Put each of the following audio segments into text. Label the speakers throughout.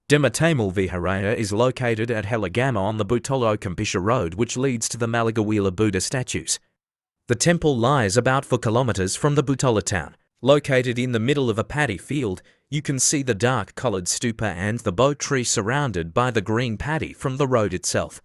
Speaker 1: Demathamal Viharaya is located at Heligama on the Butolo-Kampisha road, which leads to the Malagawila Buddha statues. The temple lies about 4 kilometers from the Butola town. Located in the middle of a paddy field, you can see the dark-colored stupa and the bo tree surrounded by the green paddy from the road itself.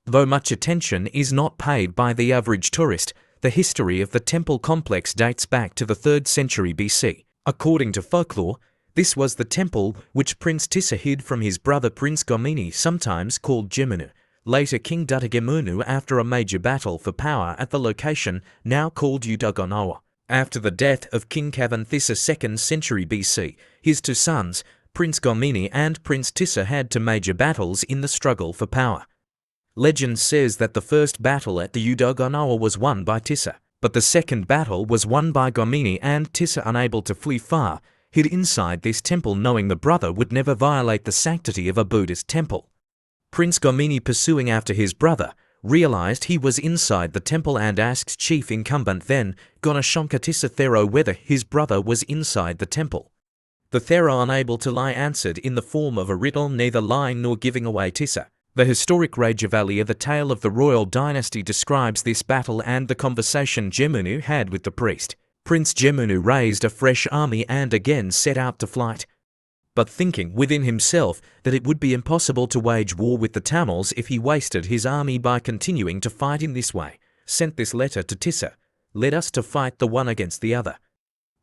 Speaker 1: Though much attention is not paid by the average tourist, the history of the temple complex dates back to the 3rd century BC. According to folklore, this was the temple which Prince Tissa hid from his brother Prince Gomini, sometimes called Jemunu, later King Duttagemunu, after a major battle for power at the location now called Udawalawe. After the death of King Kavan Tissa 2nd century BC, his 2 sons, Prince Gomini and Prince Tissa, had 2 major battles in the struggle for power. Legend says that the first battle at the Udawalawe was won by Tissa, but the second battle was won by Gomini, and Tissa, unable to flee far, hid inside this temple, knowing the brother would never violate the sanctity of a Buddhist temple. Prince Gomini, pursuing after his brother, realized he was inside the temple and asked chief incumbent then Gonashonka Tissa Thero whether his brother was inside the temple. The Thero, unable to lie, answered in the form of a riddle, neither lying nor giving away Tissa. The historic Rajavalia, the tale of the royal dynasty, describes this battle and the conversation Jemunu had with the priest. Prince Jemunu raised a fresh army and again set out to flight. But thinking within himself that it would be impossible to wage war with the Tamils if he wasted his army by continuing to fight in this way, sent this letter to Tissa: "Let us to fight the one against the other.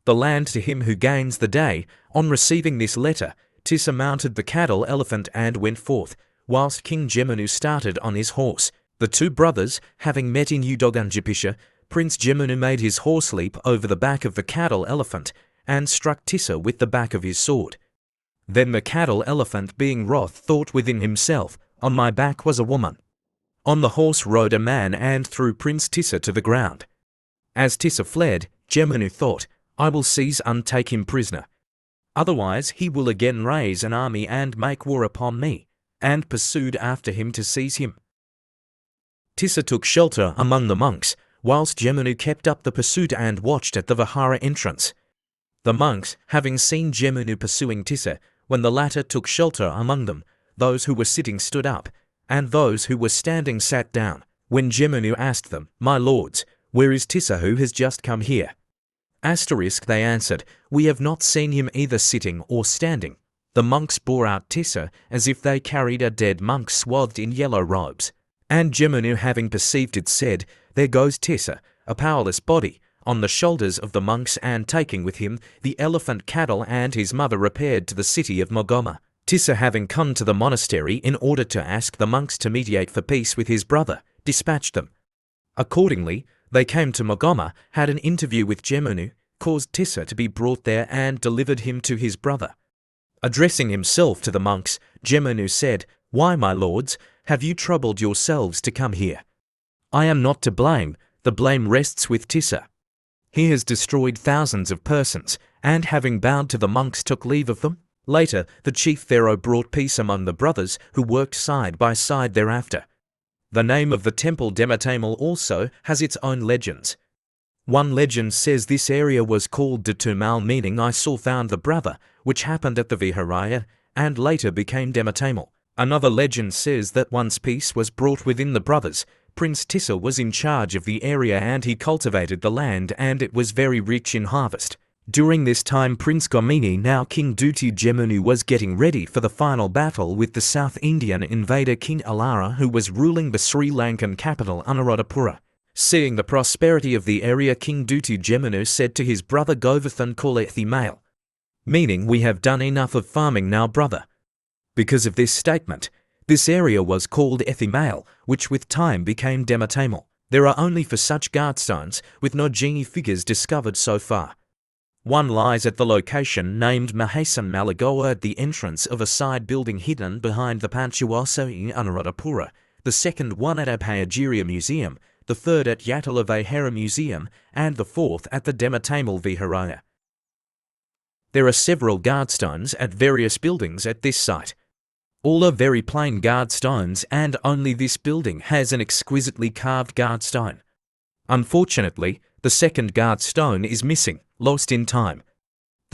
Speaker 1: The land to him who gains the day." On receiving this letter, Tissa mounted the cattle elephant and went forth, whilst King Jemunu started on his horse. The 2 brothers, having met in Udawalawe, Prince Jemunu made his horse leap over the back of the cattle elephant and struck Tissa with the back of his sword. Then the cattle elephant, being wroth, thought within himself, "On my back was a woman." On the horse rode a man and threw Prince Tissa to the ground. As Tissa fled, Jemunu thought, "I will seize and take him prisoner. Otherwise he will again raise an army and make war upon me," and pursued after him to seize him. Tissa took shelter among the monks, whilst Jemunu kept up the pursuit and watched at the Vihara entrance. The monks, having seen Jemunu pursuing Tissa, when the latter took shelter among them, those who were sitting stood up, and those who were standing sat down. When Jemunu asked them, "My lords, where is Tissa who has just come here?" They answered, "We have not seen him either sitting or standing." The monks bore out Tissa as if they carried a dead monk swathed in yellow robes. And Jemunu, having perceived it, said, "There goes Tissa, a powerless body," on the shoulders of the monks, and taking with him the elephant cattle and his mother, repaired to the city of Mogoma. Tissa, having come to the monastery in order to ask the monks to mediate for peace with his brother, dispatched them. Accordingly, they came to Mogoma, had an interview with Jemunu, caused Tissa to be brought there, and delivered him to his brother. Addressing himself to the monks, Jemunu said, "Why, my lords, have you troubled yourselves to come here? I am not to blame, the blame rests with Tissa. He has destroyed thousands of persons," and having bowed to the monks, took leave of them. Later, the chief Thero brought peace among the brothers, who worked side by side thereafter. The name of the temple Demathamal also has its own legends. One legend says this area was called Detumal, meaning "I saw found the brother," which happened at the Viharaya, and later became Demathamal. Another legend says that once peace was brought within the brothers, Prince Tissa was in charge of the area and he cultivated the land, and it was very rich in harvest. During this time, Prince Gomini, now King Dutti Jemunu, was getting ready for the final battle with the South Indian invader King Alara, who was ruling the Sri Lankan capital Anuradhapura. Seeing the prosperity of the area, King Dutti Jemunu said to his brother Govardhan Kolethi, meaning, "We have done enough of farming now, brother." Because of this statement, this area was called Ethimail, which with time became Demathamal. There are only 4 such guardstones, with no genie figures discovered so far. One lies at the location named Mahasan Malagoa at the entrance of a side building hidden behind the Panchawasa in Anuradhapura, the second one at Abhayagiriya Museum, the third at Yatala Hera Museum, and the fourth at the Demathamal Viharaya. There are several guardstones at various buildings at this site. All are very plain guardstones, and only this building has an exquisitely carved guardstone. Unfortunately, the second guardstone is missing, lost in time.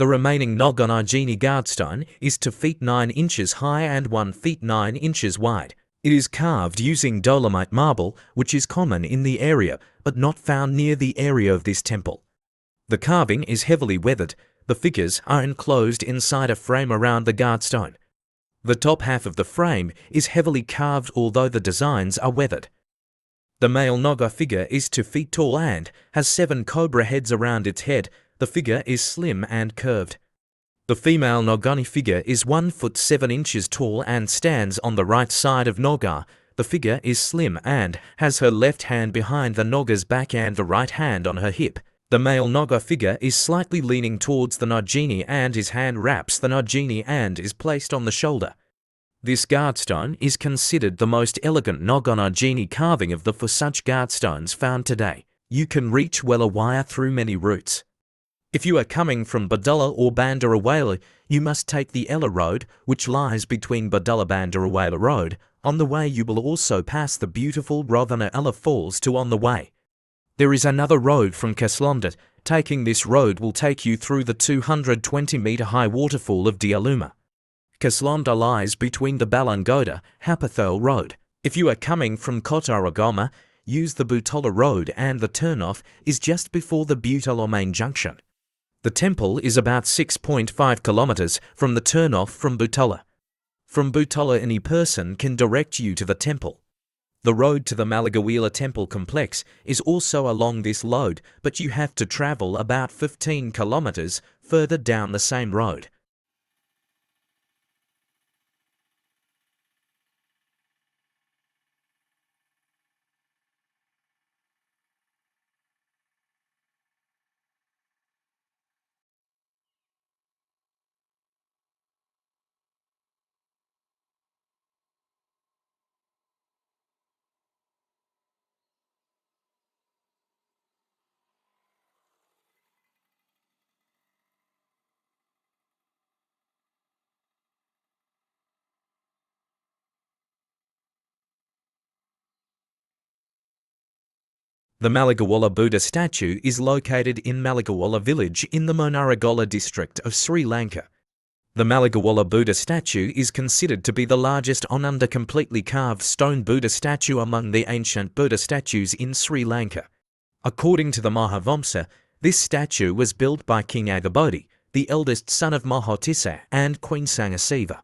Speaker 1: The remaining Nogonagini Guardstone is 2 feet 9 inches high and 1 feet 9 inches wide. It is carved using dolomite marble, which is common in the area but not found near the area of this temple. The carving is heavily weathered. The figures are enclosed inside a frame around the guardstone. The top half of the frame is heavily carved, although the designs are weathered. The male Noga figure is 2 feet tall and has 7 cobra heads around its head. The figure is slim and curved. The female Nogani figure is 1 foot 7 inches tall and stands on the right side of Noga. The figure is slim and has her left hand behind the Noga's back and the right hand on her hip. The male Noga figure is slightly leaning towards the Nogini and his hand wraps the Nogini and is placed on the shoulder. This guardstone is considered the most elegant Nogonagini carving of the for such guardstones found today. You can reach Wellawaya through many routes. If you are coming from Badulla or Bandarawala, you must take the Ella Road, which lies between Badulla-Bandarawala Road. On the way you will also pass the beautiful Rovana Ella Falls to on the way. There is another road from Kaslondat. Taking this road will take you through the 220-metre high waterfall of Dialuma. Kaslonda lies between the Balangoda-Hapathole Road. If you are coming from Kotaragama, use the Butola Road and the turnoff is just before the Butola main junction. The temple is about 6.5 kilometres from the turnoff from Butola. From Butola, any person can direct you to the temple. The road to the Malagawila temple complex is also along this road, but you have to travel about 15 kilometres further down the same road. The Malagawala Buddha statue is located in Malagawala village in the Monaragola district of Sri Lanka. The Malagawala Buddha statue is considered to be the largest Ananda completely carved stone Buddha statue among the ancient Buddha statues in Sri Lanka. According to the Mahavamsa, this statue was built by King Agabodhi, the eldest son of Mahotissa and Queen Sangasiva.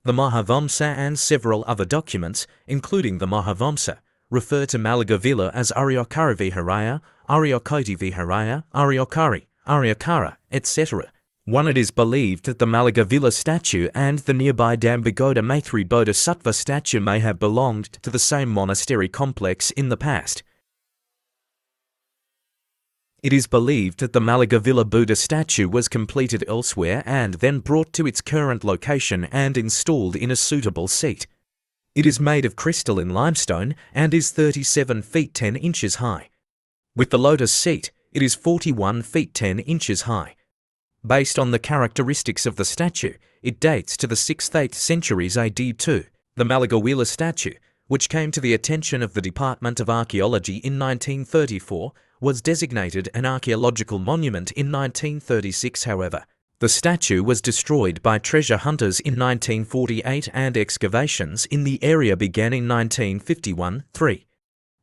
Speaker 1: The Mahavamsa and several other documents, including the Mahavamsa, refer to Malagavila as Aryokara Viharaya, Aryokoti Viharaya, Aryokari, Aryokara, etc. It is believed that the Malagavila statue and the nearby Dambagoda Maithri Bodhisattva statue may have belonged to the same monastery complex in the past. It is believed that the Malagavila Buddha statue was completed elsewhere and then brought to its current location and installed in a suitable seat. It is made of crystalline limestone and is 37 feet 10 inches high. With the lotus seat, it is 41 feet 10 inches high. Based on the characteristics of the statue, it dates to the 6th-8th centuries AD too. The Malagawila statue, which came to the attention of the Department of Archaeology in 1934, was designated an archaeological monument in 1936, however. The statue was destroyed by treasure hunters in 1948 and excavations in the area began in 1951-3.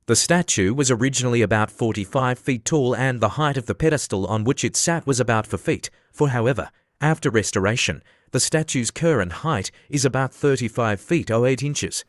Speaker 1: The statue was originally about 45 feet tall and the height of the pedestal on which it sat was about 4 feet. However, after restoration, the statue's current height is about 35 feet 08 inches.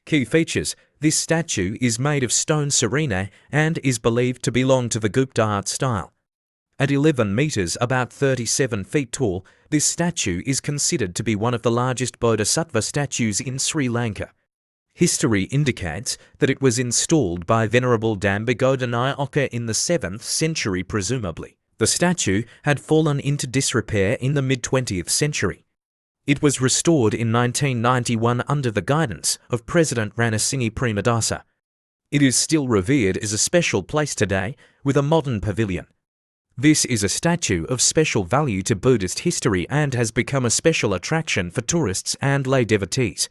Speaker 1: Key features: this statue is made of stone serene and is believed to belong to the Gupta art style. At 11 metres, about 37 feet tall, this statue is considered to be one of the largest bodhisattva statues in Sri Lanka. History indicates that it was installed by Venerable Dambagodhanayaka in the 7th century presumably. The statue had fallen into disrepair in the mid-20th century. It was restored in 1991 under the guidance of President Ranasinghe Premadasa. It is still revered as a special place today with a modern pavilion. This is a statue of special value to Buddhist history and has become a special attraction for tourists and lay devotees.